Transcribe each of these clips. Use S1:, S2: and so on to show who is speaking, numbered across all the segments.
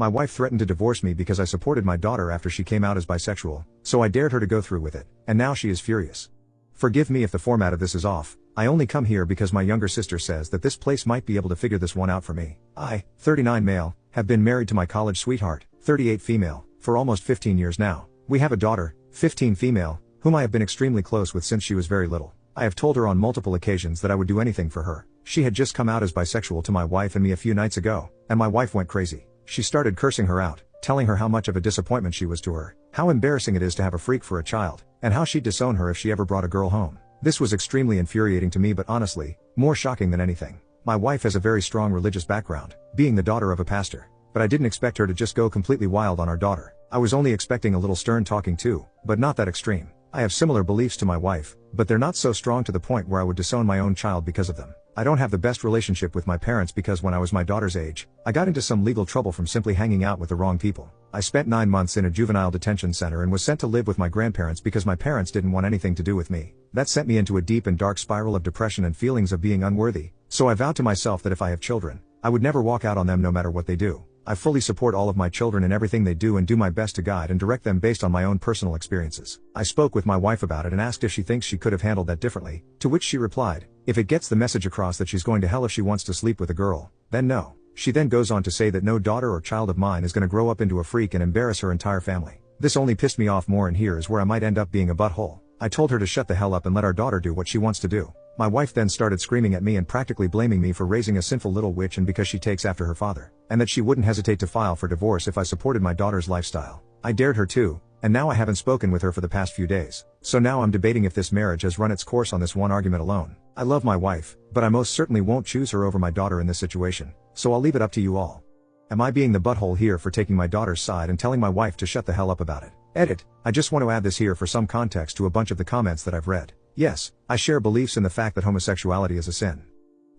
S1: My wife threatened to divorce me because I supported my daughter after she came out as bisexual, so I dared her to go through with it, and now she is furious. Forgive me if the format of this is off. I only come here because my younger sister says that this place might be able to figure this one out for me. I, 39 male, have been married to my college sweetheart, 38 female, for almost 15 years now. We have a daughter, 15 female, whom I have been extremely close with since she was very little. I have told her on multiple occasions that I would do anything for her. She had just come out as bisexual to my wife and me a few nights ago, and my wife went crazy. She started cursing her out, telling her how much of a disappointment she was to her, how embarrassing it is to have a freak for a child, and how she'd disown her if she ever brought a girl home. This was extremely infuriating to me, but honestly, more shocking than anything. My wife has a very strong religious background, being the daughter of a pastor, but I didn't expect her to just go completely wild on our daughter. I was only expecting a little stern talking too, but not that extreme. I have similar beliefs to my wife, but they're not so strong to the point where I would disown my own child because of them. I don't have the best relationship with my parents because when I was my daughter's age, I got into some legal trouble from simply hanging out with the wrong people. I spent 9 months in a juvenile detention center and was sent to live with my grandparents because my parents didn't want anything to do with me. That sent me into a deep and dark spiral of depression and feelings of being unworthy, so I vowed to myself that if I have children, I would never walk out on them no matter what they do. I fully support all of my children in everything they do and do my best to guide and direct them based on my own personal experiences. I spoke with my wife about it and asked if she thinks she could have handled that differently, to which she replied, if it gets the message across that she's going to hell if she wants to sleep with a girl, then no. She then goes on to say that no daughter or child of mine is going to grow up into a freak and embarrass her entire family. This only pissed me off more, and here is where I might end up being a butthole. I told her to shut the hell up and let our daughter do what she wants to do. My wife then started screaming at me and practically blaming me for raising a sinful little witch and because she takes after her father, and that she wouldn't hesitate to file for divorce if I supported my daughter's lifestyle. I dared her to, and now I haven't spoken with her for the past few days. So now I'm debating if this marriage has run its course on this one argument alone. I love my wife, but I most certainly won't choose her over my daughter in this situation, so I'll leave it up to you all. Am I being the butthole here for taking my daughter's side and telling my wife to shut the hell up about it? Edit. I just want to add this here for some context to a bunch of the comments that I've read. Yes, I share beliefs in the fact that homosexuality is a sin.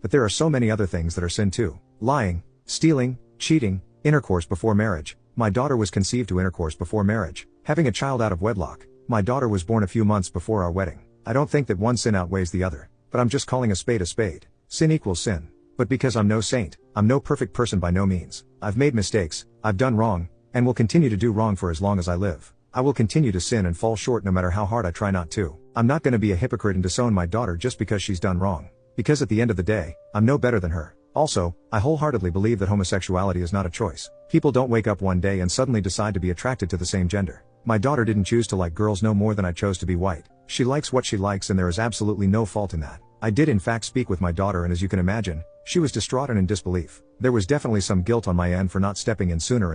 S1: But there are so many other things that are sin too. Lying, stealing, cheating, intercourse before marriage. My daughter was conceived to intercourse before marriage. Having a child out of wedlock. My daughter was born a few months before our wedding. I don't think that one sin outweighs the other, but I'm just calling a spade a spade. Sin equals sin. But because I'm no saint, I'm no perfect person by no means. I've made mistakes, I've done wrong, and will continue to do wrong for as long as I live. I will continue to sin and fall short no matter how hard I try not to. I'm not going to be a hypocrite and disown my daughter just because she's done wrong. Because at the end of the day, I'm no better than her. Also, I wholeheartedly believe that homosexuality is not a choice. People don't wake up one day and suddenly decide to be attracted to the same gender. My daughter didn't choose to like girls no more than I chose to be white. She likes what she likes and there is absolutely no fault in that. I did in fact speak with my daughter, and as you can imagine, she was distraught and in disbelief. There was definitely some guilt on my end for not stepping in sooner.